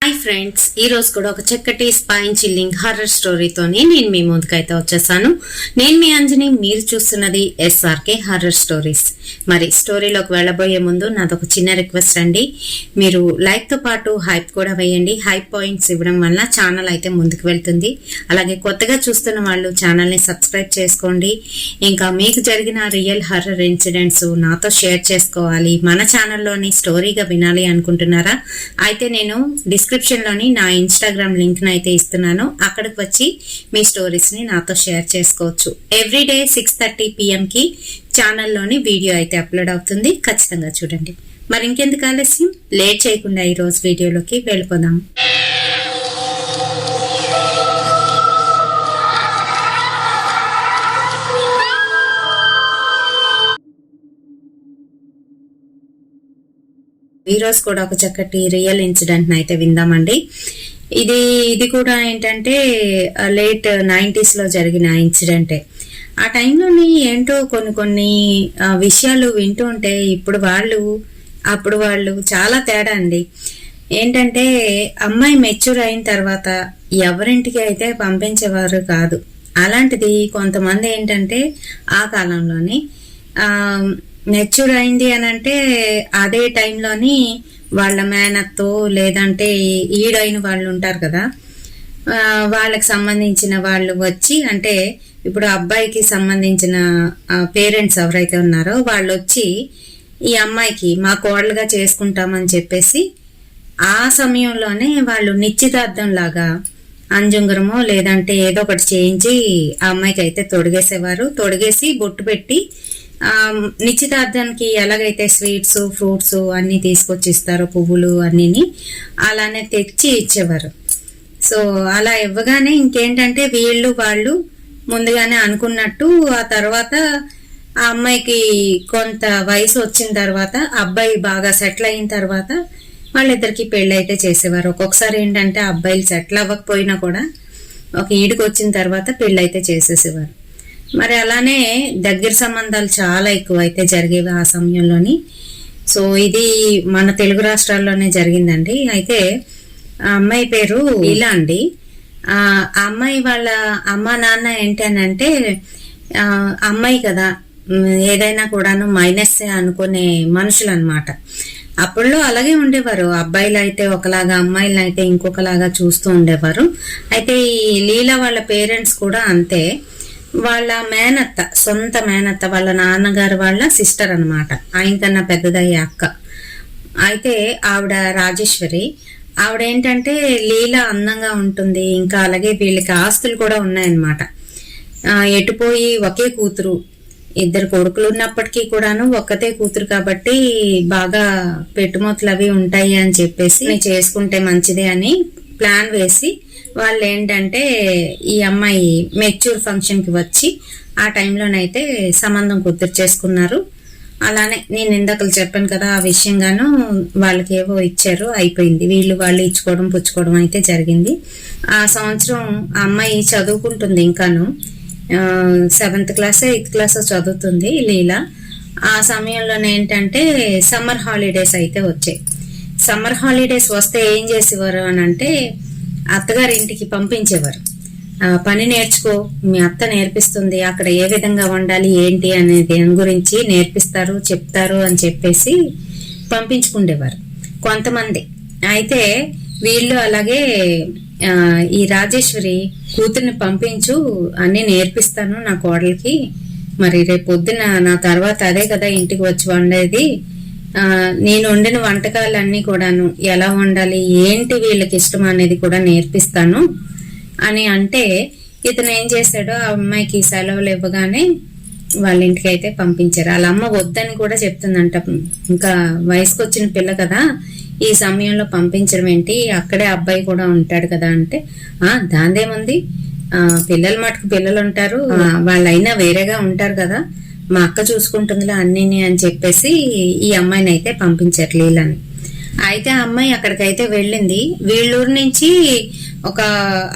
Hi friends, ఈ రోజు కూడా ఒక చక్కటి స్పైన్ చిల్లింగ్ హారర్ స్టోరీతోని నేను మీ ముందుకైతే వచ్చేసాను. నేను మీ అంజని, మీరు చూస్తున్నది SRK హారర్ స్టోరీస్. మరి స్టోరీలోకి వెళ్ళబోయే ముందు నాదొక చిన్న రిక్వెస్ట్ అండి, మీరు లైక్ తో పాటు హైప్ కూడా వేయండి. హైప్ పాయింట్స్ ఇవ్వడం వల్ల ఛానల్ అయితే ముందుకు వెళ్తుంది. అలాగే కొత్తగా చూస్తున్న వాళ్ళు ఛానల్ ని సబ్స్క్రైబ్ చేసుకోండి. ఇంకా మీకు జరిగిన రియల్ హారర్ ఇన్సిడెంట్స్ నాతో షేర్ చేసుకోవాలి, మన ఛానల్లోని స్టోరీగా వినాలి అనుకుంటున్నారా? అయితే నేను డిస్క్రిప్షన్ లోని నా ఇన్స్టాగ్రామ్ లింక్ అయితే ఇస్తున్నాను. అక్కడికి వచ్చి మీ స్టోరీస్ ని నాతో షేర్ చేసుకోవచ్చు. ఎవ్రీడే 6:30 PM కి ఛానల్లోని వీడియో అయితే అప్లోడ్ అవుతుంది, ఖచ్చితంగా చూడండి. మరి ఇంకెందుకు ఆలస్యం, లేట్ చేయకుండా ఈ రోజు వీడియోలోకి వెళ్ళిపోదాం. ఈ రోజు కూడా ఒక చక్కటి రియల్ ఇన్సిడెంట్ అయితే విందామండి. ఇది కూడా ఏంటంటే లేట్ 90s లో జరిగిన ఇన్సిడెంటే. ఆ టైంలోని ఏంటో కొన్ని విషయాలు వింటూ ఉంటే అప్పుడు వాళ్ళు చాలా తేడా అండి. ఏంటంటే అమ్మాయి మెచ్యూర్ అయిన తర్వాత ఎవరింటికి అయితే పంపించేవారు కాదు. అలాంటిది కొంతమంది ఏంటంటే ఆ కాలంలోని మెచ్యూర్ అయింది అని అంటే అదే టైంలోని వాళ్ళ మేనత్తో లేదంటే ఈడైన వాళ్ళు ఉంటారు కదా, వాళ్ళకి సంబంధించిన వాళ్ళు వచ్చి, అంటే ఇప్పుడు అబ్బాయికి సంబంధించిన పేరెంట్స్ ఎవరైతే ఉన్నారో వాళ్ళు వచ్చి ఈ అమ్మాయికి మా కోడలుగా చేసుకుంటామని చెప్పేసి ఆ సమయంలోనే వాళ్ళు నిశ్చితార్థం లాగా అంజుంగరమో లేదంటే ఏదో ఒకటి చేయించి ఆ అమ్మాయికి అయితే తొడిగేసి బొట్టు పెట్టి నిశ్చితార్థానికి ఎలాగైతే స్వీట్స్ ఫ్రూట్స్ అన్ని తీసుకొచ్చి ఇస్తారో, పువ్వులు అన్నిని అలానే తెచ్చి ఇచ్చేవారు. సో అలా ఇవ్వగానే ఇంకేంటంటే వాళ్ళు ముందుగానే అనుకున్నట్టు ఆ తర్వాత ఆ అమ్మాయికి కొంత వయసు వచ్చిన తర్వాత, అబ్బాయి బాగా సెటిల్ అయిన తర్వాత వాళ్ళిద్దరికి పెళ్లి అయితే చేసేవారు. ఒక్కొక్కసారి ఏంటంటే అబ్బాయిలు సెటిల్ అవ్వకపోయినా కూడా ఒక ఈడుకు వచ్చిన తర్వాత పెళ్లి అయితే చేసేసేవారు. మరి అలానే దగ్గర సంబంధాలు చాలా ఎక్కువ అయితే జరిగేవి ఆ సమయంలోని. సో ఇది మన తెలుగు రాష్ట్రాల్లోనే జరిగిందండి. అయితే ఆ అమ్మాయి పేరు ఇలా అండి. ఆ అమ్మాయి వాళ్ళ అమ్మ నాన్న ఏంటనంటే అమ్మాయి కదా, ఏదైనా కూడాను మైనస్ అనుకునే మనుషులు అనమాట. అప్పుడులో అలాగే ఉండేవారు. అబ్బాయిలు అయితే ఒకలాగా, అమ్మాయిలను అయితే ఇంకొకలాగా చూస్తూ ఉండేవారు. అయితే ఈ లీలా వాళ్ళ పేరెంట్స్ కూడా అంతే. వాళ్ళ మేనత్త, సొంత మేనత్త, వాళ్ళ నాన్నగారు వాళ్ళ సిస్టర్ అనమాట, ఆయనకన్నా పెద్దదయ్యే అక్క. అయితే ఆవిడ రాజేశ్వరి. ఆవిడ ఏంటంటే లీలా అందంగా ఉంటుంది, ఇంకా అలాగే వీళ్ళకి ఆస్తులు కూడా ఉన్నాయన్నమాట. ఎటుపోయి ఒకే కూతురు, ఇద్దరు కొడుకులు ఉన్నప్పటికీ కూడాను ఒక్కతే కూతురు కాబట్టి బాగా పెట్టుమతులు అవి ఉంటాయి అని చెప్పేసి చేసుకుంటే మంచిదే అని ప్లాన్ వేసి వాళ్ళు ఏంటంటే ఈ అమ్మాయి మెచ్యూర్ ఫంక్షన్ కి వచ్చి ఆ టైంలోనైతే సంబంధం కుదుర్చేసుకున్నారు. అలానే నేను ఇందాకలు చెప్పాను కదా, ఆ విషయంగాను వాళ్ళకి ఏవో ఇచ్చారు, అయిపోయింది. వాళ్ళు ఇచ్చుకోవడం పుచ్చుకోవడం అయితే జరిగింది. ఆ సంవత్సరం ఆ అమ్మాయి చదువుకుంటుంది, ఇంకాను 7th క్లాస్ 8th క్లాస్ చదువుతుంది లీలా. ఆ సమయంలోనే ఏంటంటే సమ్మర్ హాలిడేస్ అయితే వచ్చాయి. సమ్మర్ హాలిడేస్ వస్తే ఏం చేసేవారు అని అంటే అత్తగారి ఇంటికి పంపించేవారు. పని నేర్చుకో, మీ అత్త నేర్పిస్తుంది, అక్కడ ఏ విధంగా వండాలి ఏంటి అనే దాని గురించి నేర్పిస్తారు, చెప్తారు అని చెప్పేసి పంపించుకుండేవారు కొంతమంది. అయితే వీళ్ళు అలాగే ఈ రాజేశ్వరి కూతుర్ని పంపించు, అన్ని నేర్పిస్తాను నా కోడలికి, మరి రేపు పొద్దున నా తర్వాత అదే కదా ఇంటికి వచ్చి వండేది, నేను వండిన వంటకాలన్నీ కూడాను ఎలా వండాలి ఏంటి వీళ్ళకి ఇష్టం అనేది కూడా నేర్పిస్తాను అని అంటే, ఇతను ఏం చేశాడో ఆ అమ్మాయికి సెలవులు ఇవ్వగానే వాళ్ళ ఇంటికి అయితే పంపించారు. వాళ్ళ అమ్మ వద్దని కూడా చెప్తుందంట, ఇంకా వయసుకు వచ్చిన పిల్ల కదా ఈ సమయంలో పంపించడం ఏంటి, అక్కడే అబ్బాయి కూడా ఉంటాడు కదా అంటే, దాందేముంది, పిల్లలు మటుకు పిల్లలు ఉంటారు, వాళ్ళైనా వేరేగా ఉంటారు కదా, మా అక్క చూసుకుంటుందిలా అన్ని అని చెప్పేసి ఈ అమ్మాయిని అయితే పంపించారు లీలని. అయితే ఆ అమ్మాయి అక్కడికైతే వెళ్ళింది. వీళ్ళూరు నుంచి ఒక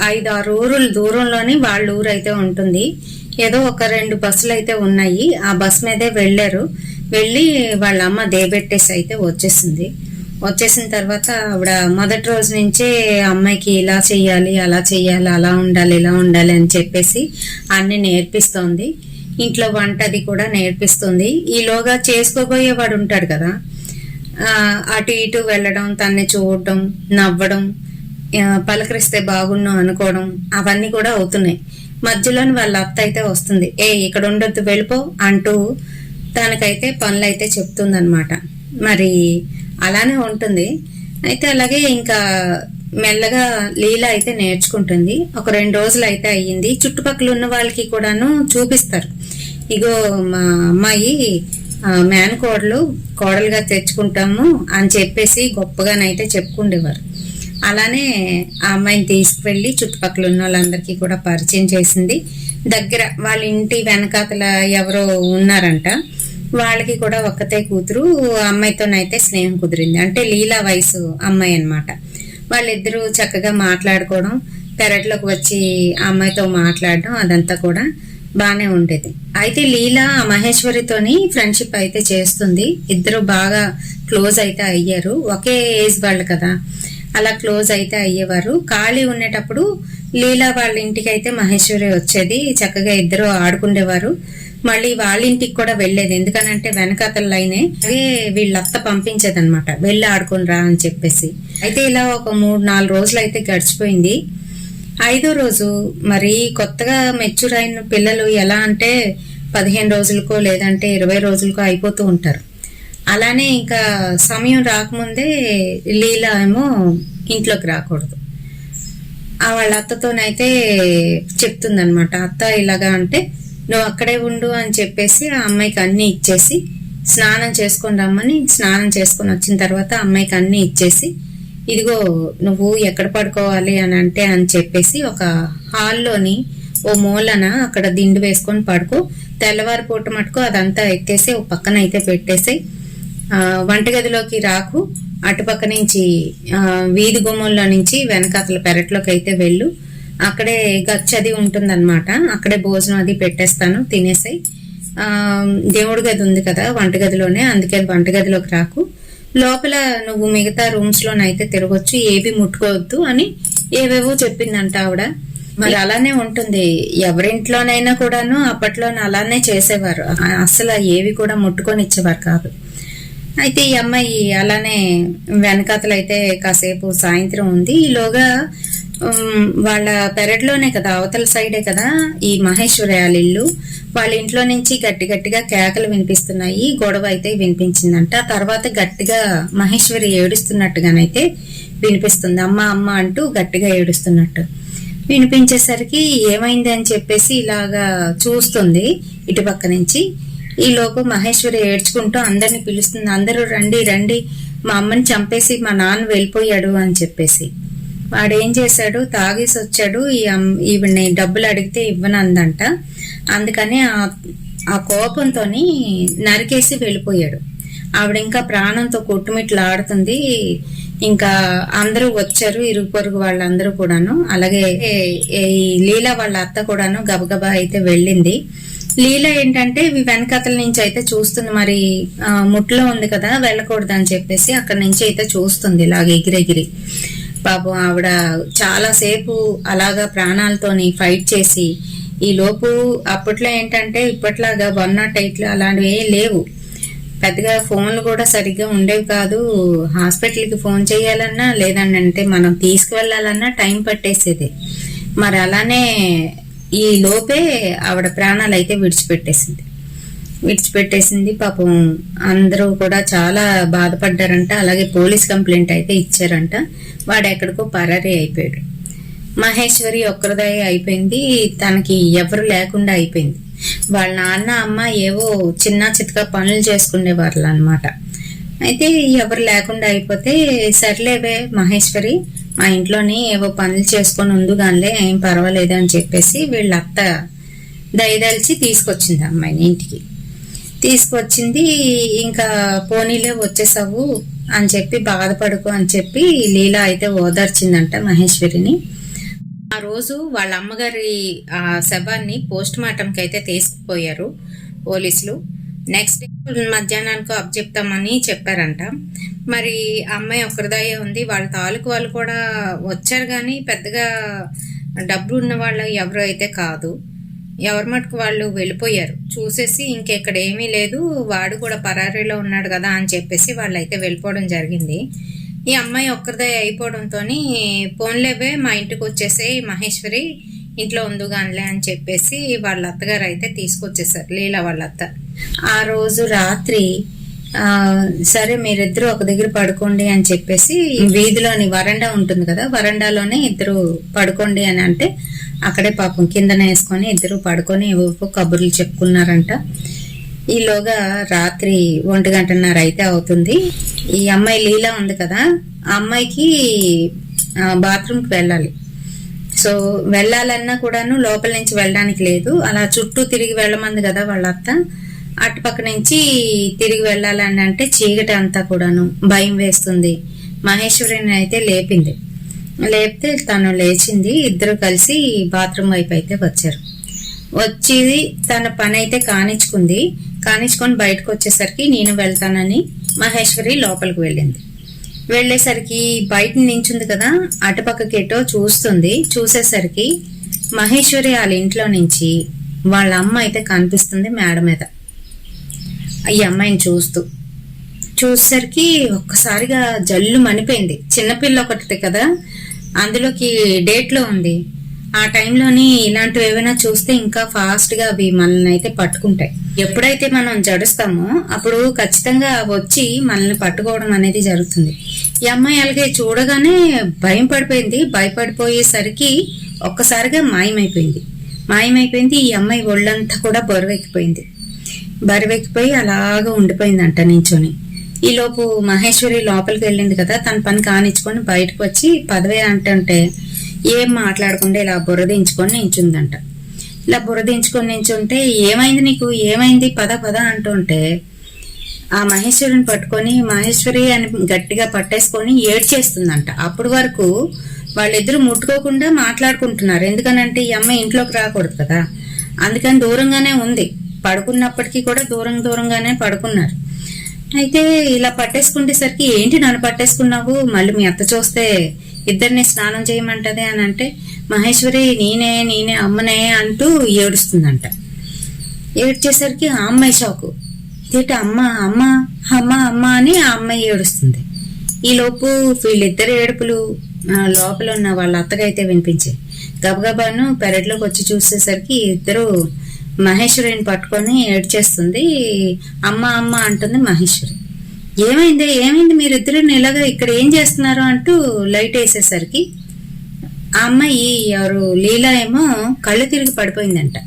5-6 ఊరుల దూరంలోని వాళ్ళ ఊరు అయితే ఉంటుంది. ఏదో ఒక 2 బస్సులు అయితే ఉన్నాయి, ఆ బస్ మీదే వెళ్ళారు. వెళ్ళి వాళ్ళ అమ్మ దేబెట్టేసి అయితే వచ్చేసింది. వచ్చేసిన తర్వాత ఆవిడ మొదటి రోజు నుంచే అమ్మాయికి ఇలా చెయ్యాలి అలా చెయ్యాలి అలా ఉండాలి ఇలా ఉండాలి అని చెప్పేసి అన్ని నేర్పిస్తోంది. ఇంట్లో వంట అది కూడా నేర్పిస్తుంది. ఈలోగా చేసుకోబోయేవాడు ఉంటాడు కదా, అటు ఇటు వెళ్ళడం, తన్ని చూడడం, నవ్వడం, పలకరిస్తే బాగుండు అనుకోవడం, అవన్నీ కూడా అవుతున్నాయి. మధ్యలోని వాళ్ళ అత్త అయితే వస్తుంది, ఇక్కడ ఉండొద్దు వెళ్ళిపో అంటూ తనకైతే పనులు అయితే చెప్తుంది అనమాట. మరి అలానే ఉంటుంది. అయితే అలాగే ఇంకా మెల్లగా లీల అయితే నేర్చుకుంటుంది. ఒక 2 రోజులు అయితే అయ్యింది. చుట్టుపక్కల ఉన్న వాళ్ళకి కూడాను చూపిస్తారు, ఇగో మా అమ్మాయి కోడలుగా తెచ్చుకుంటాము అని చెప్పేసి గొప్పగానైతే చెప్పుకుండేవారు. అలానే ఆ అమ్మాయిని తీసుకువెళ్ళి చుట్టుపక్కల ఉన్న వాళ్ళందరికీ కూడా పరిచయం చేసింది. దగ్గర వాళ్ళ ఇంటి వెనకాతల ఎవరో ఉన్నారంట, వాళ్ళకి కూడా ఒక్కతే కూతురు. అమ్మాయితోనైతే స్నేహం కుదిరింది. అంటే లీలా వయసు అమ్మాయి అన్నమాట. వాళ్ళిద్దరూ చక్కగా మాట్లాడుకోవడం, పెరట్లోకి వచ్చి ఆ అమ్మాయితో మాట్లాడడం, అదంతా కూడా బానే ఉండేది. అయితే లీలా మహేశ్వరితోని ఫ్రెండ్షిప్ అయితే చేస్తుంది. ఇద్దరు బాగా క్లోజ్ అయితే అయ్యారు. ఒకే ఏజ్ వాళ్ళు కదా, అలా క్లోజ్ అయితే అయ్యేవారు. ఖాళీ ఉండేటప్పుడు లీలా వాళ్ళ ఇంటికి అయితే మహేశ్వరి వచ్చేది. చక్కగా ఇద్దరు ఆడుకుండేవారు. మళ్ళీ వాళ్ళ ఇంటికి కూడా వెళ్లేది, ఎందుకనంటే వెనకాతల లైనే. అదే వీళ్ళ అత్త పంపించేది అనమాట, వెళ్ళి ఆడుకుని రా అని చెప్పేసి. అయితే ఇలా ఒక 3-4 రోజులు అయితే గడిచిపోయింది. 5వ రోజు మరి కొత్తగా మెచ్యూర్ అయిన పిల్లలు ఎలా అంటే 15 రోజులకో లేదంటే 20 రోజులకో అయిపోతూ ఉంటారు. అలానే ఇంకా సమయం రాకముందే లీలా ఏమో ఇంట్లోకి రాకూడదు. వాళ్ళ అత్తతోనైతే చెప్తుందనమాట, అత్త ఇలాగా అంటే నువ్వు అక్కడే ఉండు అని చెప్పేసి ఆ అమ్మాయికి అన్ని ఇచ్చేసి స్నానం చేసుకొని రమ్మని, స్నానం చేసుకొని వచ్చిన తర్వాత అమ్మాయికి అన్ని ఇచ్చేసి, ఇదిగో నువ్వు ఎక్కడ పడుకోవాలి అని అంటే అని చెప్పేసి ఒక హాల్లోని ఓ మూలన అక్కడ దిండు వేసుకొని పడుకో, తెల్లవారి పూట మటుకు అదంతా ఎత్తేసి ఓ పక్కన అయితే పెట్టేసి, వంటగదిలోకి రాకు, అటుపక్క నుంచి వీధి గుమ్మంలో నుంచి వెనకాతల పెరట్లోకి అయితే వెళ్ళు, అక్కడే గచ్చది ఉంటుందన్నమాట, అక్కడే భోజనం అది పెట్టేస్తాను తినేసాయి. దేవుడి గది ఉంది కదా వంటగదిలోనే, అందుకే వంటగదిలోకి రాకు, లోపల నువ్వు మిగతా రూమ్స్ లోనైతే తిరగొచ్చు, ఏవి ముట్టుకోవద్దు అని ఏవేవో చెప్పిందంట ఆవిడ. మరి అలానే ఉంటుంది, ఎవరింట్లోనైనా కూడాను అప్పట్లో అలానే చేసేవారు, అసలు ఏవి కూడా ముట్టుకొని ఇచ్చేవారు కాదు. అయితే ఈ అమ్మాయి అలానే వెనకాతలైతే కాసేపు సాయంత్రం ఉంది. ఈలోగా వాళ్ళ పెరట్లోనే కదా, అవతల సైడే కదా ఈ మహేశ్వరి వాళ్ళ ఇల్లు. వాళ్ళ ఇంట్లో నుంచి గట్టి గట్టిగా కేకలు వినిపిస్తున్నాయి, గొడవ అయితే వినిపించిందంట. తర్వాత గట్టిగా మహేశ్వరి ఏడుస్తున్నట్టుగానైతే వినిపిస్తుంది, అమ్మ అమ్మ అంటూ గట్టిగా ఏడుస్తున్నట్టు వినిపించేసరికి ఏమైంది అని చెప్పేసి ఇలాగా చూస్తుంది ఇటుపక్క నుంచి. ఈ లోపు మహేశ్వరి ఏడ్చుకుంటూ అందరిని పిలుస్తుంది, అందరూ రండి రండి, మా అమ్మని చంపేసి మా నాన్న వెళ్ళిపోయాడు అని చెప్పేసి. వాడేం చేశాడు, తాగేసి వచ్చాడు, ఈవిడ్ని డబ్బులు అడిగితే ఇవ్వనందంట, అందుకని ఆ కోపంతో నరికేసి వెళ్ళిపోయాడు. ఆవిడ ఇంకా ప్రాణంతో కొట్టుమిట్లు ఆడుతుంది. ఇంకా అందరూ వచ్చారు, ఇరుగు పొరుగు వాళ్ళందరూ కూడాను. అలాగే ఈ లీలా వాళ్ళ అత్త కూడాను గబగబా అయితే వెళ్ళింది. లీల ఏంటంటే వెనకతల నుంచి అయితే చూస్తుంది, మరి ముట్లో ఉంది కదా వెళ్ళకూడదు అని చెప్పేసి అక్కడి నుంచి అయితే చూస్తుంది ఇలాగ ఎగిరెగిరి. పాపం ఆవిడ చాలా సేపు అలాగా ప్రాణాలతోని ఫైట్ చేసి, ఈ లోపు అప్పట్లో ఏంటంటే ఇప్పట్లాగా 108 అలాంటివి లేవు, పెద్దగా ఫోన్లు కూడా సరిగ్గా ఉండేవి కాదు. హాస్పిటల్కి ఫోన్ చేయాలన్నా లేదంటే మనం తీసుకువెళ్ళాలన్నా టైం పట్టేసేది. మరి అలానే ఈ లోపే ఆవిడ ప్రాణాలు అయితే విడిచిపెట్టేసింది. పాపం అందరూ కూడా చాలా బాధపడ్డారంట. అలాగే పోలీస్ కంప్లైంట్ అయితే ఇచ్చారంట. వాడు ఎక్కడికో పరారీ అయిపోయాడు. మహేశ్వరి ఒక్కరిదే అయిపోయింది, తనకి ఎవరు లేకుండా అయిపోయింది. వాళ్ళ నాన్న అమ్మ ఏవో చిన్న చితక పనులు చేసుకునేవాళ్ళు అనమాట. అయితే ఎవరు లేకుండా అయిపోతే, సర్లేవే మహేశ్వరి మా ఇంట్లోని ఏవో పనులు చేసుకొని ఉందిగానిలే, ఏం పర్వాలేదు అని చెప్పేసి వీళ్ళ అత్త దయదలిచి తీసుకొచ్చింది అమ్మాయిని ఇంటికి. తీసుకొచ్చింది. ఇంకా పోనీలే వచ్చేసావు అని చెప్పి బాధపడుకో అని చెప్పి లీలా అయితే ఓదార్చిందంట మహేశ్వరిని. ఆ రోజు వాళ్ళ అమ్మగారి ఆ శవాన్ని పోస్ట్ మార్టంకి అయితే తీసుకుపోయారు పోలీసులు. నెక్స్ట్ డే మధ్యాహ్నానికి అప్పచెప్తామని చెప్పారంట. మరి అమ్మాయి ఒక్కరిదయ్యే ఉంది. వాళ్ళ తాలూకు వాళ్ళు కూడా వచ్చారు కానీ పెద్దగా డబ్బులు ఉన్న వాళ్ళు ఎవరు అయితే కాదు. ఎవరి మటుకు వాళ్ళు వెళ్ళిపోయారు చూసేసి, ఇంకెక్కడ ఏమీ లేదు, వాడు కూడా పరారీలో ఉన్నాడు కదా అని చెప్పేసి వాళ్ళైతే వెళ్ళిపోవడం జరిగింది. ఈ అమ్మాయి ఒక్కరిదే అయిపోవడంతో పోన్లేవే మా ఇంటికి వచ్చేసి మహేశ్వరి ఇంట్లో ఉందిగానిలే అని చెప్పేసి వాళ్ళ అత్తగారు అయితే తీసుకొచ్చేసారు, లీలా వాళ్ళ అత్త. ఆ రోజు రాత్రి సరే మీరిద్దరు ఒక దగ్గర పడుకోండి అని చెప్పేసి వీధిలోని వరండా ఉంటుంది కదా, వరండాలోనే ఇద్దరు పడుకోండి అని అంటే అక్కడే పాపం కిందన వేసుకొని ఇద్దరు పడుకొని కబుర్లు చెప్పుకున్నారంట. ఈలోగా రాత్రి 1:30 అయితే అవుతుంది. ఈ అమ్మాయి లీలా ఉంది కదా, ఆ అమ్మాయికి బాత్రూమ్కి వెళ్ళాలి. సో వెళ్ళాలన్నా కూడాను లోపల నుంచి వెళ్ళడానికి లేదు, అలా చుట్టూ తిరిగి వెళ్ళమంది కదా వాళ్ళ అత్త. అటుపక్క నుంచి తిరిగి వెళ్ళాలని అంటే చీకటి అంతా కూడాను భయం వేస్తుంది. మహేశ్వరిని అయితే లేపితే తను లేచింది. ఇద్దరు కలిసి బాత్రూమ్ వైపు అయితే వచ్చారు. వచ్చి తన పని అయితే కానిచ్చుకొని బయటకు వచ్చేసరికి నేను వెళ్తానని మహేశ్వరి లోపలికి వెళ్ళింది. వెళ్ళేసరికి బయట నించుంది కదా, అటుపక్కకి ఎటో చూసేసరికి మహేశ్వరి వాళ్ళ ఇంట్లో నుంచి వాళ్ళ అమ్మ అయితే కనిపిస్తుంది మేడ మీద. ఈ అమ్మాయిని చూసేసరికి ఒక్కసారిగా జల్లు మనిపోయింది. చిన్నపిల్ల ఒకటి కదా, అందులోకి డేట్లో ఉంది. ఆ టైంలోని ఇలాంటివి ఏమైనా చూస్తే ఇంకా ఫాస్ట్ గా అవి మనల్ని అయితే పట్టుకుంటాయి. ఎప్పుడైతే మనం జడుస్తామో అప్పుడు ఖచ్చితంగా వచ్చి మనల్ని పట్టుకోవడం అనేది జరుగుతుంది. ఈ అమ్మాయి అలాగే చూడగానే భయపడిపోయేసరికి ఒక్కసారిగా మాయమైపోయింది. ఈ అమ్మాయి ఒళ్ళంతా కూడా బరువెక్కిపోయి అలాగా ఉండిపోయిందంట నించొని. ఈలోపు మహేశ్వరి లోపలికి వెళ్ళింది కదా, తన పని కానిచ్చుకొని బయటకు వచ్చి పదవే అంటే ఏం మాట్లాడకుండా ఇలా బురదించుకొని నించుందంట. ఇలా బురదించుకొని నించుంటే ఏమైంది నీకు, ఏమైంది, పద అంటుంటే ఆ మహేశ్వరిని పట్టుకొని మహేశ్వరి అని గట్టిగా పట్టేసుకొని ఏడ్చేస్తుందంట. అప్పటి వరకు వాళ్ళిద్దరూ ముట్టుకోకుండా మాట్లాడుకుంటున్నారు. ఎందుకనంటే ఈ అమ్మాయి ఇంట్లోకి రాకూడదు కదా, అందుకని దూరంగానే ఉంది. పడుకున్నప్పటికీ కూడా దూరంగానే పడుకున్నారు. అయితే ఇలా పట్టేసుకునేసరికి ఏంటి నన్ను పట్టేసుకున్నావు, మళ్ళీ మీ అత్త చూస్తే ఇద్దరిని స్నానం చేయమంటదే అని అంటే మహేశ్వరి నేనే అమ్మనే అంటూ ఏడుస్తుందంట. ఏడ్చేసరికి ఆ అమ్మాయి షాకు, ఇదేంటి అమ్మ అని ఆ అమ్మాయి ఏడుస్తుంది. ఈలోపు వీళ్ళిద్దరు ఏడుపులు లోపల ఉన్న వాళ్ళ అత్తకైతే వినిపించాయి. గబగబాను పెరట్లోకి వచ్చి చూసేసరికి ఇద్దరు మహేశ్వరిని పట్టుకొని ఏడ్చేస్తుంది. అమ్మ అంటుంది మహేశ్వరి. ఏమైంది మీరిద్దరు ఇలాగా ఇక్కడ ఏం చేస్తున్నారు అంటూ లైట్ వేసేసరికి ఆ అమ్మాయి ఎవరు లీలా ఏమో కళ్ళు తిరిగి పడిపోయిందంట.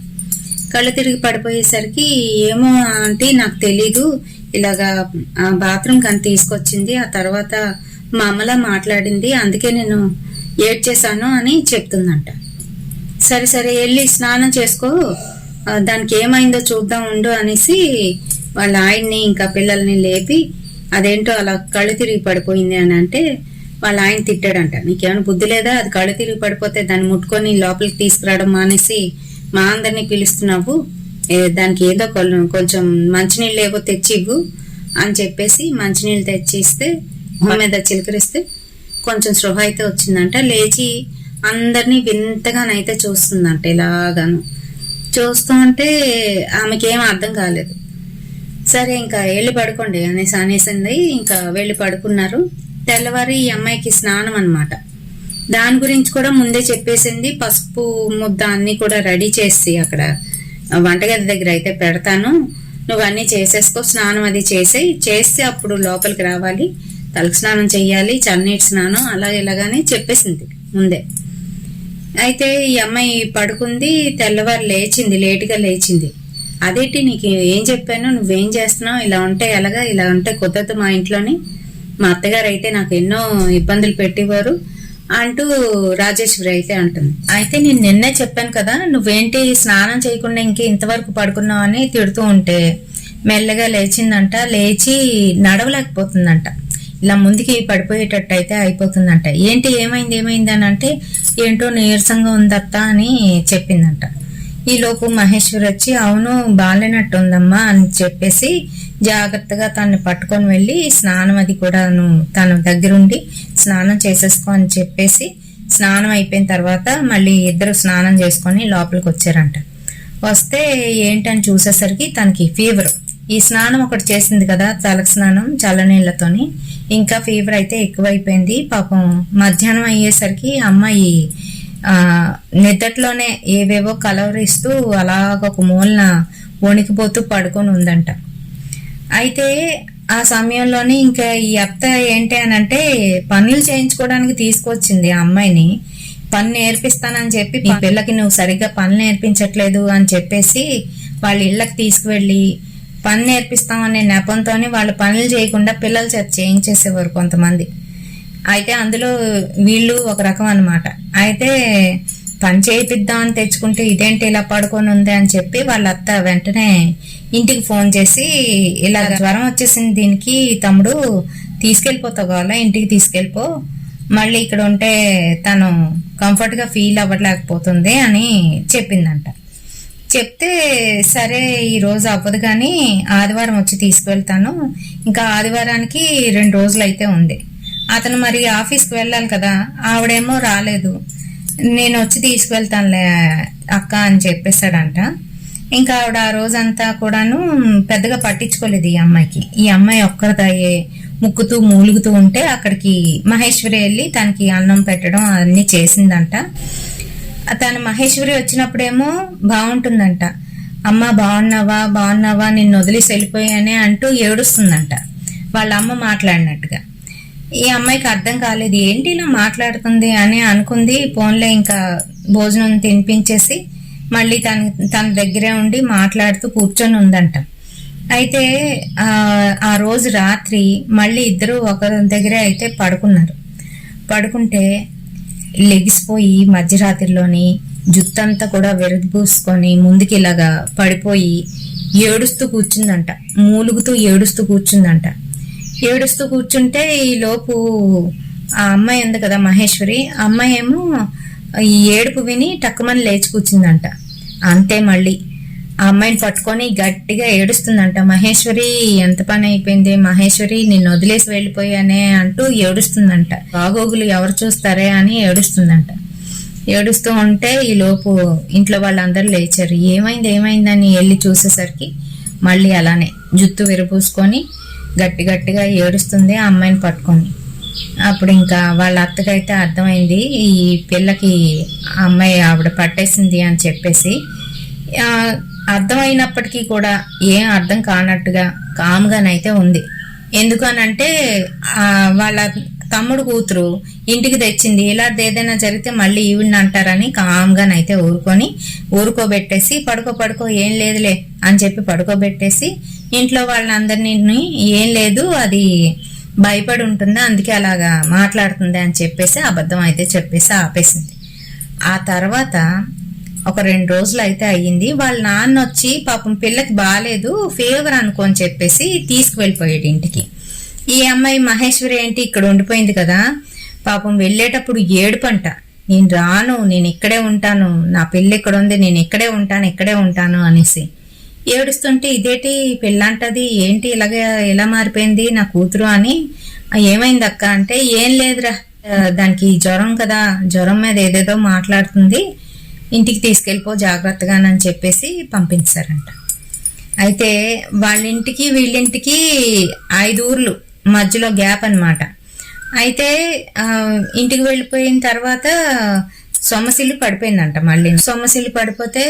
కళ్ళు తిరిగి పడిపోయేసరికి ఏమో అంటే నాకు తెలీదు, ఇలాగా బాత్రూమ్ కని తీసుకొచ్చింది, ఆ తర్వాత మా అమ్మలా మాట్లాడింది, అందుకే నేను ఏడ్చేశాను అని చెప్తుందంట. సరే వెళ్ళి స్నానం చేసుకో, దానికి ఏమైందో చూద్దాం ఉండు అనేసి వాళ్ళ ఆయన్ని ఇంకా పిల్లల్ని లేపి అదేంటో అలా కళ్ళు తిరిగి పడిపోయింది అని అంటే వాళ్ళ ఆయన తిట్టాడంట. నీకేమైనా బుద్ధి లేదా, అది కళ్ళు తిరిగి పడిపోతే దాన్ని ముట్టుకొని లోపలికి తీసుకురావడం మానేసి మా అందరినీ పిలుస్తున్నావు, దానికి ఏదో కొంచెం మంచినీళ్ళు ఏవో తెచ్చివ్వు అని చెప్పేసి మంచినీళ్ళు తెచ్చిస్తే మీద చిలకరిస్తే కొంచెం స్పృహ అయితే వచ్చిందంట. లేచి అందరినీ వింతగానైతే చూస్తుందంట. ఇలాగాను చూస్తూ ఉంటే ఆమెకేం అర్థం కాలేదు. సరే ఇంకా వెళ్ళి పడుకోండి అనేసింది. ఇంకా వెళ్ళి పడుకున్నారు. తెల్లవారి ఈ అమ్మాయికి స్నానం అన్నమాట. దాని గురించి కూడా ముందే చెప్పేసింది. పసుపు ముద్ద అన్ని కూడా రెడీ చేసి అక్కడ వంటగది దగ్గర అయితే పెడతాను, నువ్వు అన్ని చేసేసుకో, స్నానం అది చేసి అప్పుడు లోపలికి రావాలి, తలకు స్నానం చెయ్యాలి, చన్నీటి స్నానం అలా ఇలాగానే చెప్పేసింది ముందే. అయితే ఈ అమ్మాయి పడుకుంది. తెల్లవారు లేటుగా లేచింది. అదేంటి నీకు ఏం చెప్పాను, నువ్వేం చేస్తున్నావు, ఇలా ఉంటే ఎలాగా, ఇలా ఉంటే కుదరదు మా ఇంట్లోని, మా అత్తగారు అయితే నాకు ఎన్నో ఇబ్బందులు పెట్టేవారు అంటూ రాజేశ్వరి అయితే అంటుంది. అయితే నేను నిన్నే చెప్పాను కదా, నువ్వేంటి స్నానం చేయకుండా ఇంతవరకు పడుకున్నావు అని తిడుతూ ఉంటే మెల్లగా లేచిందంట. లేచి నడవలేకపోతుందంట, ఇలా ముందుకి పడిపోయేటట్టు అయితే అయిపోతుందంట. ఏంటి ఏమైంది అని అంటే ఏంటో నీరసంగా ఉందత్తా అని చెప్పిందంట. ఈ లోపు మహేశ్వరి వచ్చి అవును బాగాలేనట్టు ఉందమ్మా అని చెప్పేసి జాగ్రత్తగా తనని పట్టుకొని వెళ్ళి స్నానం అది కూడాను తన దగ్గరుండి స్నానం చేసేసుకో అని చెప్పేసి స్నానం అయిపోయిన తర్వాత మళ్ళీ ఇద్దరు స్నానం చేసుకొని లోపలికి వచ్చారంట. వస్తే ఏంటని చూసేసరికి తనకి ఫీవర్. ఈ స్నానం ఒకటి చేసింది కదా, తలకు స్నానం చల్లనీళ్లతోని, ఇంకా ఫీవర్ అయితే ఎక్కువైపోయింది. పాపం మధ్యాహ్నం అయ్యేసరికి అమ్మాయి నిద్దట్లోనే ఏవేవో కలవరిస్తూ అలాగ ఒక మూలన వణికిపోతూ పడుకొని ఉందంట. అయితే ఆ సమయంలోనే ఇంకా ఈ అత్త ఏంటి అని అంటే పనులు చేయించుకోవడానికి తీసుకొచ్చింది ఆ అమ్మాయిని. పని నేర్పిస్తానని చెప్పి, ఈ పిల్లకి నువ్వు సరిగ్గా పని నేర్పించట్లేదు అని చెప్పేసి వాళ్ళ ఇళ్ళకి తీసుకువెళ్ళి పని నేర్పిస్తామనే నెపంతోనే వాళ్ళు పనులు చేయకుండా పిల్లల చేత చేయించేసేవారు కొంతమంది. అయితే అందులో వీళ్ళు ఒక రకం అన్నమాట. అయితే పని చేయిద్దామని తెచ్చుకుంటే ఇదేంటి ఇలా పడుకొని ఉంది అని చెప్పి వాళ్ళ అత్త వెంటనే ఇంటికి ఫోన్ చేసి, ఇలా జ్వరం వచ్చేసింది దీనికి, తమ్ముడు తీసుకెళ్ళిపోతావు కావాలా, ఇంటికి తీసుకెళ్ళిపో, మళ్ళీ ఇక్కడ ఉంటే తను కంఫర్ట్ గా ఫీల్ అవ్వలేకపోతుంది అని చెప్పిందంట. చెప్తే సరే ఈ రోజు అవ్వదు కానీ ఆదివారం వచ్చి తీసుకువెళ్తాను, ఇంకా ఆదివారానికి 2 రోజులు అయితే ఉంది. అతను మరి ఆఫీస్కి వెళ్ళాలి కదా, ఆవిడేమో రాలేదు, నేను వచ్చి తీసుకువెళ్తానులే అక్క అని చెప్పేశాడంట. ఇంకా ఆవిడ ఆ రోజంతా కూడాను పెద్దగా పట్టించుకోలేదు ఈ అమ్మాయికి. ఈ అమ్మాయి ఒక్కరిదయ్యే ముక్కుతూ మూలుగుతూ ఉంటే అక్కడికి మహేశ్వరి వెళ్ళి తనకి అన్నం పెట్టడం అన్ని చేసిందంట. తను మహేశ్వరి వచ్చినప్పుడేమో బాగుంటుందంట, అమ్మ బాగున్నావా నిన్ను వదిలేసి వెళ్ళిపోయానే అంటూ ఏడుస్తుందంట వాళ్ళ అమ్మ మాట్లాడినట్టుగా. ఈ అమ్మాయికి అర్థం కాలేదు, ఏంటి ఇలా మాట్లాడుతుంది అని అనుకుంది. ఫోన్లో ఇంకా భోజనం తినిపించేసి మళ్ళీ తన దగ్గరే ఉండి మాట్లాడుతూ కూర్చొని ఉందంట. అయితే ఆ రోజు రాత్రి మళ్ళీ ఇద్దరు ఒకరి దగ్గరే అయితే పడుకుంటే లెగిసిపోయి మధ్యరాత్రిలోని జుత్తంతా కూడా విరబూసుకొని ముందుకి ఇలాగా పడిపోయి ఏడుస్తూ కూర్చుందంట, మూలుగుతూ ఏడుస్తూ కూర్చుందంట. ఏడుస్తూ కూర్చుంటే ఈ లోపు ఆ అమ్మాయి ఉంది కదా మహేశ్వరి, అమ్మాయి ఏమో ఈ ఏడుపు విని టక్కుమని లేచి కూర్చుందంట. అంతే మళ్ళీ ఆ అమ్మాయిని పట్టుకొని గట్టిగా ఏడుస్తుందంట. మహేశ్వరి ఎంత పని అయిపోయింది, మహేశ్వరి నిన్ను వదిలేసి వెళ్ళిపోయానే అంటూ ఏడుస్తుందంట. బాగోగులు ఎవరు చూస్తారే అని ఏడుస్తుందంట. ఏడుస్తూ ఉంటే ఈ లోపు ఇంట్లో వాళ్ళందరూ లేచారు. ఏమైందని వెళ్ళి చూసేసరికి మళ్ళీ అలానే జుత్తు విరబూసుకొని గట్టిగా ఏడుస్తుంది ఆ అమ్మాయిని పట్టుకొని. అప్పుడు ఇంకా వాళ్ళ అత్తకైతే అర్థమైంది ఈ పిల్లకి అమ్మాయి ఆవిడ పట్టేసింది అని చెప్పేసి. అర్థమైనప్పటికీ కూడా ఏం అర్థం కానట్టుగా కామ్గానైతే ఉంది. ఎందుకనంటే వాళ్ళ తమ్ముడు కూతురు ఇంటికి తెచ్చింది, ఇలాంటి ఏదైనా జరిగితే మళ్ళీ ఈవిడ్ని అంటారని కామ్గానైతే ఊరుకోబెట్టేసి పడుకో ఏం లేదులే అని చెప్పి పడుకోబెట్టేసి ఇంట్లో వాళ్ళందరినీ ఏం లేదు అది భయపడి ఉంటుంది అందుకే అలాగా మాట్లాడుతుంది అని చెప్పేసి అబద్ధం అయితే చెప్పేసి ఆపేసింది. ఆ తర్వాత ఒక 2 రోజులు అయితే అయ్యింది. వాళ్ళ నాన్న వచ్చి పాపం పిల్లకి బాగాలేదు ఫీవర్ అనుకోని చెప్పేసి తీసుకువెళ్ళిపోయాడు ఇంటికి. ఈ అమ్మాయి మహేశ్వరి ఏంటి ఇక్కడ ఉండిపోయింది కదా, పాపం వెళ్ళేటప్పుడు ఏడుపంట, నేను రాను, నేను ఇక్కడే ఉంటాను, నా పిల్ల ఇక్కడ ఉంది, నేను ఇక్కడే ఉంటాను అనేసి ఏడుస్తుంటే ఇదేంటి పిల్లంటది ఏంటి ఇలాగే ఎలా మారిపోయింది నా కూతురు అని. ఏమైంది అక్క అంటే ఏం లేదురా, దానికి జ్వరం కదా, జ్వరం మీద ఏదేదో మాట్లాడుతుంది, ఇంటికి తీసుకెళ్ళిపో జాగ్రత్తగానని చెప్పేసి పంపించారంట. అయితే వాళ్ళింటికి వీళ్ళింటికి 5 ఊర్లు మధ్యలో గ్యాప్ అన్నమాట. అయితే ఇంటికి వెళ్ళిపోయిన తర్వాత సొమ్మసిల్లు పడిపోయిందంట. మళ్ళీ సొమ్మసిల్లు పడిపోతే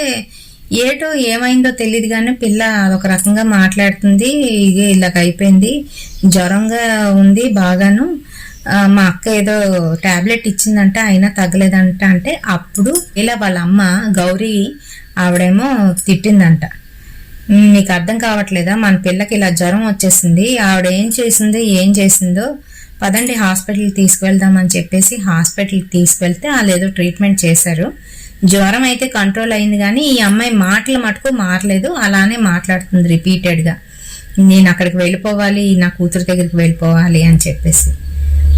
ఏటో ఏమైందో తెలియదు కానీ పిల్ల ఒక రకంగా మాట్లాడుతుంది, ఇలాగ అయిపోయింది, జ్వరంగా ఉంది బాగాను, మా అక్క ఏదో టాబ్లెట్ ఇచ్చిందంట అయినా తగ్గలేదంట. అంటే అప్పుడు ఇలా వాళ్ళ అమ్మ గౌరీ ఆవిడేమో తిట్టిందంట, నీకు అర్థం కావట్లేదా, మన పిల్లకి ఇలా జ్వరం వచ్చేసింది, ఆవిడ ఏం చేసిందో పదండి హాస్పిటల్కి తీసుకువెళ్దామని చెప్పేసి హాస్పిటల్కి తీసుకెళ్తే వాళ్ళు ఏదో ట్రీట్మెంట్ చేశారు. జ్వరం అయితే కంట్రోల్ అయింది కానీ ఈ అమ్మాయి మాటలు మటుకు మారలేదు, అలానే మాట్లాడుతుంది రిపీటెడ్గా, నేను అక్కడికి వెళ్ళిపోవాలి, నా కూతురు దగ్గరికి వెళ్ళిపోవాలి అని చెప్పేసి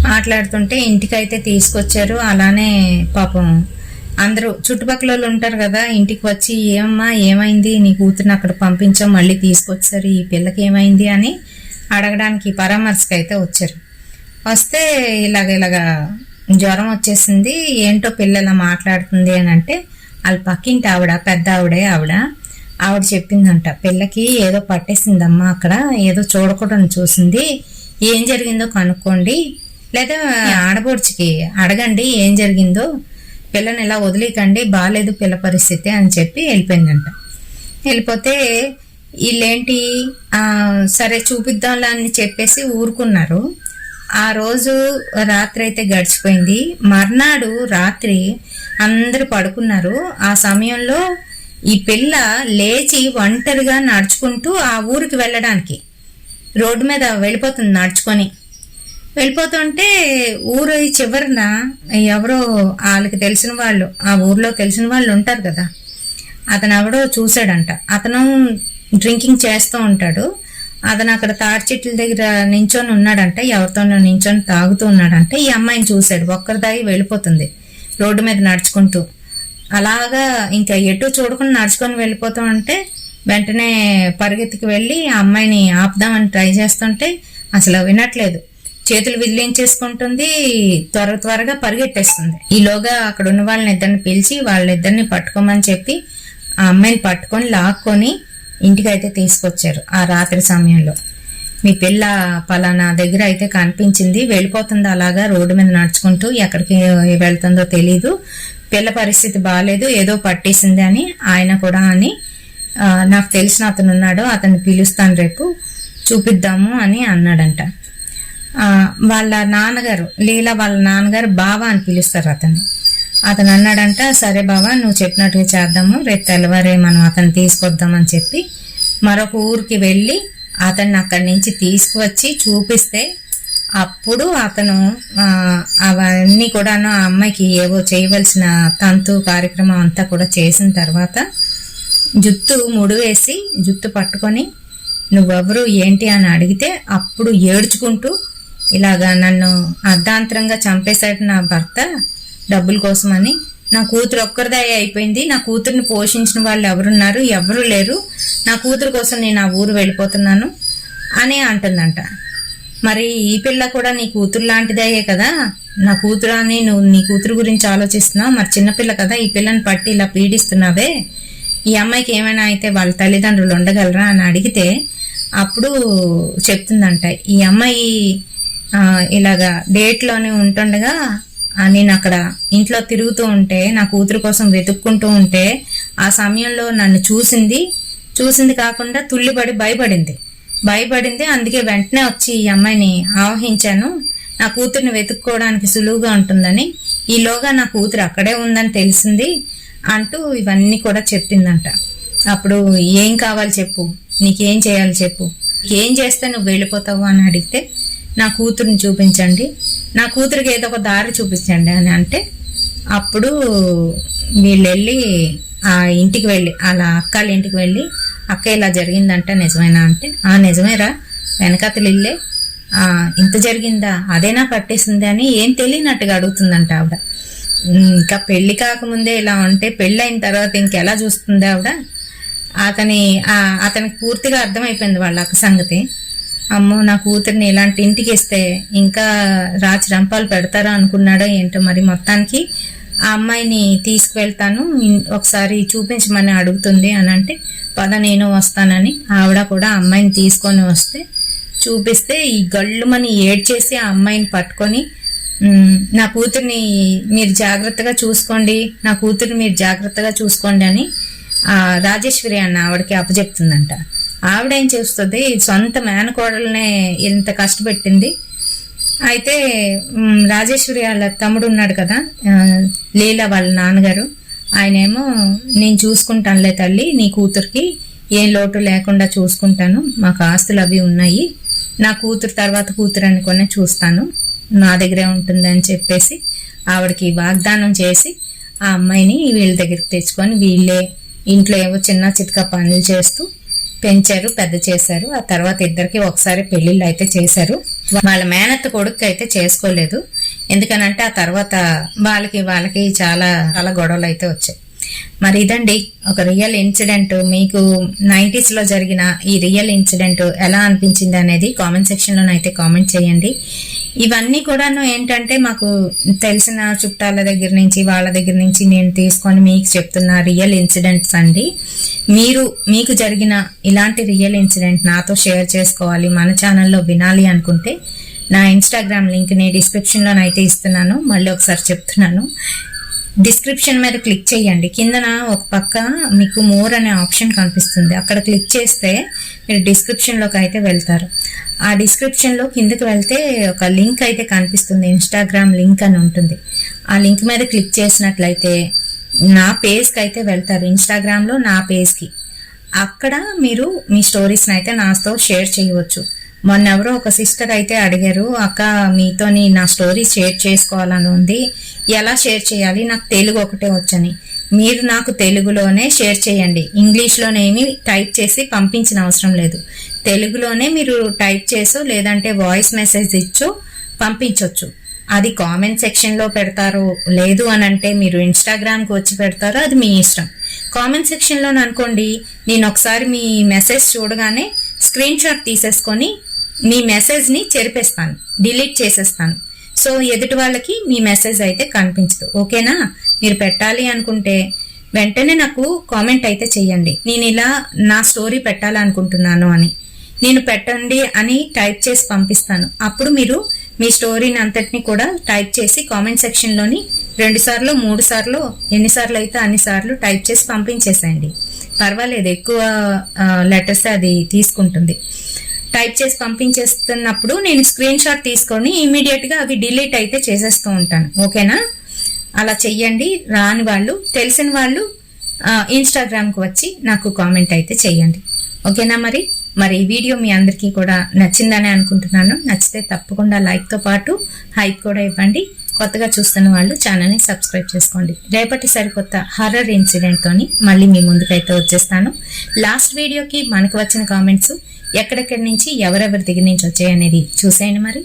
మాట్లాడుతుంటే ఇంటికైతే తీసుకొచ్చారు. అలానే పాపం అందరూ చుట్టుపక్కల వాళ్ళు ఉంటారు కదా, ఇంటికి వచ్చి ఏమమ్మా ఏమైంది, నీ కూతురుని అక్కడ పంపించాం, మళ్ళీ తీసుకొచ్చారు, ఈ పిల్లకి ఏమైంది అని అడగడానికి పరామర్శకు అయితే వచ్చారు. వస్తే ఇలాగ జ్వరం వచ్చేసింది, ఏంటో పిల్లల మాట్లాడుతుంది అని అంటే వాళ్ళ పక్కింటి ఆవిడ, పెద్ద ఆవిడ చెప్పిందంట, పిల్లకి ఏదో పట్టేసిందమ్మా, అక్కడ ఏదో చూడకూడని చూసింది, ఏం జరిగిందో కనుక్కోండి, లేదా ఆడబొడుచుకి అడగండి ఏం జరిగిందో, పిల్లని ఇలా వదిలేకండి, బాగాలేదు పిల్ల పరిస్థితి అని చెప్పి వెళ్ళిపోయిందంట. వెళ్ళిపోతే వీళ్ళేంటి సరే చూపిద్దాంలా అని చెప్పేసి ఊరుకున్నారు. ఆ రోజు రాత్రి అయితే గడిచిపోయింది. మర్నాడు రాత్రి అందరూ పడుకున్నారు. ఆ సమయంలో ఈ పిల్ల లేచి ఒంటరిగా నడుచుకుంటూ ఆ ఊరికి వెళ్ళడానికి రోడ్డు మీద వెళ్ళిపోతుంది. వెళ్ళిపోతుంటే ఊరు చివరిన ఎవరో వాళ్ళకి తెలిసిన వాళ్ళు, ఆ ఊర్లో తెలిసిన వాళ్ళు ఉంటారు కదా, అతను ఎవడో చూశాడంట. అతను డ్రింకింగ్ చేస్తూ ఉంటాడు. అతను అక్కడ తాడి చెట్ల దగ్గర నించొని ఉన్నాడంట, ఎవరితోనో నించొని తాగుతూ ఉన్నాడంట. ఈ అమ్మాయిని చూశాడు, ఒక్కరి దాగి వెళ్ళిపోతుంది రోడ్డు మీద నడుచుకుంటూ. అలాగా ఇంకా ఎటు చూడకుండా నడుచుకొని వెళ్ళిపోతూ ఉంటే వెంటనే పరిగెత్తికి వెళ్ళి ఆ అమ్మాయిని ఆపుదామని ట్రై చేస్తుంటే అసలు వినట్లేదు, చేతులు విదిలించేసుకుంటుంది, త్వరగా పరిగెట్టేస్తుంది. ఈలోగా అక్కడ ఉన్న వాళ్ళని ఇద్దరిని పిలిచి వాళ్ళిద్దరిని పట్టుకోమని చెప్పి ఆ అమ్మాయిని పట్టుకొని లాక్కొని ఇంటికైతే తీసుకొచ్చారు. ఆ రాత్రి సమయంలో మీ పిల్ల పలానా దగ్గర అయితే కనిపించింది, వెళ్ళిపోతుంది అలాగా రోడ్డు మీద నడుచుకుంటూ, ఎక్కడికి వెళ్తుందో తెలీదు, పిల్ల పరిస్థితి బాగాలేదు, ఏదో పట్టేసింది అని ఆయన కూడా అని నాకు తెలిసిన అతను ఉన్నాడు, అతన్ని పిలుస్తాను రేపు చూపిద్దాము అని అన్నాడంట. వాళ్ళ నాన్నగారు, లీలా వాళ్ళ నాన్నగారు బావ అని పిలుస్తారు అతను అన్నాడంట, సరే బావా నువ్వు చెప్పినట్టుగా చేద్దాము, రేపు తెల్లవారే మనం అతన్ని తీసుకొద్దామని చెప్పి మరొక ఊరికి వెళ్ళి అతన్ని అక్కడి నుంచి తీసుకువచ్చి చూపిస్తే అప్పుడు అతను అవన్నీ కూడాను ఆ అమ్మాయికి ఏవో చేయవలసిన తంతు కార్యక్రమం అంతా కూడా చేసిన తర్వాత జుత్తు ముడివేసి జుత్తు పట్టుకొని నువ్వెవరు ఏంటి అని అడిగితే అప్పుడు ఏడ్చుకుంటూ ఇలాగా నన్ను అర్ధాంతరంగా చంపేశాడు నా భర్త డబ్బుల కోసమని, నా కూతురు ఒక్కరిదే అయిపోయింది, నా కూతుర్ని పోషించిన వాళ్ళు ఎవరున్నారు, ఎవరు లేరు, నా కూతురు కోసం నేను ఆ ఊరు వెళ్ళిపోతున్నాను అని అంటుందంట. మరి ఈ పిల్ల కూడా నీ కూతురు లాంటిదయ్యే కదా, నా కూతురు అని నువ్వు నీ కూతురు గురించి ఆలోచిస్తున్నావు, మరి చిన్నపిల్ల కదా, ఈ పిల్లని పట్టి ఇలా పీడిస్తున్నావే, ఈ అమ్మాయికి ఏమైనా అయితే వాళ్ళ తల్లిదండ్రులు ఉండగలరా అని అడిగితే అప్పుడు చెప్తుందంట, ఈ అమ్మాయి ఇలాగా డేట్లోనే ఉంటుండగా నేను అక్కడ ఇంట్లో తిరుగుతూ ఉంటే నా కూతురు కోసం వెతుక్కుంటూ ఉంటే ఆ సమయంలో నన్ను చూసింది కాకుండా తుళ్ళిపడి భయపడింది, అందుకే వెంటనే వచ్చి ఈ అమ్మాయిని ఆవహించాను, నా కూతుర్ని వెతుక్కోవడానికి సులువుగా ఉంటుందని, ఈలోగా నా కూతురు అక్కడే ఉందని తెలిసింది అంటూ ఇవన్నీ కూడా చెప్పిందంట. అప్పుడు ఏం కావాలి చెప్పు, నీకేం చేయాలి చెప్పు, ఏం చేస్తే నువ్వు వెళ్ళిపోతావు అని అడిగితే నా కూతురుని చూపించండి, నా కూతురికి ఏదో ఒక దారి చూపించండి అని అంటే అప్పుడు వీళ్ళు వెళ్ళి ఆ ఇంటికి వెళ్ళి అలా అక్కల ఇంటికి వెళ్ళి అక్క ఇలా జరిగిందంట నిజమేనా అంటే నిజమేరా, వెనకతలు ఇల్లే, ఇంత జరిగిందా, అదేనా పట్టేసింది అని ఏం తెలియనట్టుగా అడుగుతుందంట ఆవిడ. ఇంకా పెళ్లి కాకముందే ఇలా ఉంటే పెళ్లి అయిన తర్వాత ఇంకెలా చూస్తుంది ఆవిడ. అతనికి పూర్తిగా అర్థమైపోయింది వాళ్ళ అక్క సంగతి. అమ్మో నా కూతురిని ఇలాంటి ఇంటికి ఇస్తే ఇంకా రాచి రంపాలు పెడతారా అనుకున్నాడో ఏంటో. మరి మొత్తానికి ఆ అమ్మాయిని తీసుకువెళ్తాను, ఒకసారి చూపించమని అడుగుతుంది అని అంటే పద నేను వస్తానని ఆవిడ కూడా అమ్మాయిని తీసుకొని వస్తే చూపిస్తే ఈ గళ్ళుమని ఏడ్చేసి ఆ అమ్మాయిని పట్టుకొని నా కూతుర్ని మీరు జాగ్రత్తగా చూసుకోండి, నా కూతుర్ని మీరు జాగ్రత్తగా చూసుకోండి అని రాజేశ్వరి అన్న ఆవిడకి అప్పచెప్తుందంట. ఆవిడేం చేస్తుంది, సొంత మేనకోడలనే ఇంత కష్టపెట్టింది. అయితే రాజేశ్వరి వాళ్ళ తమ్ముడు ఉన్నాడు కదా, లీలా వాళ్ళ నాన్నగారు, ఆయనేమో నేను చూసుకుంటానులే తల్లి, నీ కూతురికి ఏం లోటు లేకుండా చూసుకుంటాను, మాకు ఆస్తులు అవి ఉన్నాయి, నా కూతురు తర్వాత కూతురు అనుకునే చూస్తాను, నా దగ్గరే ఉంటుంది అని చెప్పేసి ఆవిడకి వాగ్దానం చేసి ఆ అమ్మాయిని వీళ్ళ దగ్గరికి తెచ్చుకొని వీళ్ళే ఇంట్లో ఏవో చిన్న చితక పనులు చేస్తూ పెంచారు, పెద్ద చేశారు. ఆ తర్వాత ఇద్దరికి ఒకసారి పెళ్లిళ్ళు అయితే చేశారు. వాళ్ళ మేనత్త కొడుకు అయితే చేసుకోలేదు. ఎందుకనంటే ఆ తర్వాత వాళ్ళకి చాలా చాలా గొడవలు అయితే వచ్చాయి. మరి ఇదండి ఒక రియల్ ఇన్సిడెంట్. మీకు 90s లో జరిగిన ఈ రియల్ ఇన్సిడెంట్ ఎలా అనిపించింది అనేది కామెంట్ సెక్షన్ లోనైతే కామెంట్ చేయండి. ఇవన్నీ కూడాను ఏంటంటే మాకు తెలిసిన చుట్టాల దగ్గర నుంచి వాళ్ళ దగ్గర నుంచి నేను తీసుకొని మీకు చెప్తున్న రియల్ ఇన్సిడెంట్స్ అండి. మీకు జరిగిన ఇలాంటి రియల్ ఇన్సిడెంట్ నాతో షేర్ చేసుకోవాలి, మన ఛానల్లో వినాలి అనుకుంటే నా ఇన్స్టాగ్రామ్ లింక్ ని డిస్క్రిప్షన్ లోనైతే ఇస్తున్నాను. మళ్ళీ ఒకసారి చెప్తున్నాను, డిస్క్రిప్షన్ మీద క్లిక్ చేయండి. కిందన ఒక పక్క మీకు మోర్ అనే ఆప్షన్ కనిపిస్తుంది, అక్కడ క్లిక్ చేస్తే మీరు డిస్క్రిప్షన్ లోకి అయితే వెళ్తారు. ఆ డిస్క్రిప్షన్ లో కిందకి వెళ్తే ఒక లింక్ అయితే కనిపిస్తుంది, ఇన్స్టాగ్రామ్ లింక్ అని ఉంటుంది. ఆ లింక్ మీద క్లిక్ చేసినట్లయితే నా పేజ్ కి అయితే వెళ్తారు, ఇన్స్టాగ్రామ్ లో నా పేజ్ కి. అక్కడ మీరు మీ స్టోరీస్ అయితే నాతో షేర్ చేయవచ్చు. మొన్న ఎవరో ఒక సిస్టర్ అయితే అడిగారు, అక్క మీతోని నా స్టోరీ షేర్ చేసుకోవాలని ఉంది, ఎలా షేర్ చేయాలి, నాకు తెలుగు ఒకటే వచ్చని. మీరు నాకు తెలుగులోనే షేర్ చేయండి, ఇంగ్లీష్లోనేమి టైప్ చేసి పంపించిన అవసరం లేదు. తెలుగులోనే మీరు టైప్ చేసో లేదంటే వాయిస్ మెసేజ్ ఇచ్చో పంపించవచ్చు. అది కామెంట్ సెక్షన్ లో పెడతారు, లేదు అని అంటే మీరు ఇన్స్టాగ్రామ్కి వచ్చి పెడతారు, అది మీ ఇష్టం. కామెంట్ సెక్షన్ లో అనుకోండి, నేను ఒకసారి మీ మెసేజ్ చూడగానే స్క్రీన్ షాట్ తీసేసుకొని మీ మెసేజ్ ని చెరిపేస్తాను, డిలీట్ చేసేస్తాను. సో ఎదుటి వాళ్ళకి మీ మెసేజ్ అయితే కనిపించదు. ఓకేనా? మీరు పెట్టాలి అనుకుంటే వెంటనే నాకు కామెంట్ అయితే చెయ్యండి, నేను ఇలా నా స్టోరీ పెట్టాలనుకుంటున్నాను అని. నేను పెట్టండి అని టైప్ చేసి పంపిస్తాను. అప్పుడు మీరు మీ స్టోరీని అంతటిని కూడా టైప్ చేసి కామెంట్ సెక్షన్ లోని 2 సార్లు 3 సార్లు ఎన్నిసార్లు అయితే అన్ని సార్లు టైప్ చేసి పంపించేసేయండి. పర్వాలేదు, ఎక్కువ లెటర్స్ అది తీసుకుంటుంది. టైప్ చేసి పంపించేస్తున్నప్పుడు నేను స్క్రీన్ షాట్ తీసుకొని ఇమీడియట్ గా అవి డిలీట్ అయితే చేసేస్తూ ఉంటాను. ఓకేనా? అలా చెయ్యండి. రాని వాళ్ళు, తెలిసిన వాళ్ళు ఇన్స్టాగ్రామ్ కు వచ్చి నాకు కామెంట్ అయితే చెయ్యండి. ఓకేనా? మరి ఈ వీడియో మీ అందరికీ కూడా నచ్చిందని అనుకుంటున్నాను. నచ్చితే తప్పకుండా లైక్ తో పాటు హైప్ కూడా ఇవ్వండి. కొత్తగా చూస్తున్న వాళ్ళు ఛానల్ ని సబ్స్క్రైబ్ చేసుకోండి. రేపటి సరికొత్త హర్రర్ ఇన్సిడెంట్ తోని మళ్ళీ మీ ముందుకైతే వచ్చేస్తాను. లాస్ట్ వీడియోకి మనకు వచ్చిన కామెంట్స్ ఎక్కడెక్కడి నుంచి ఎవరెవరి దగ్గర నుంచి వచ్చాయనేది చూసేయండి మరి.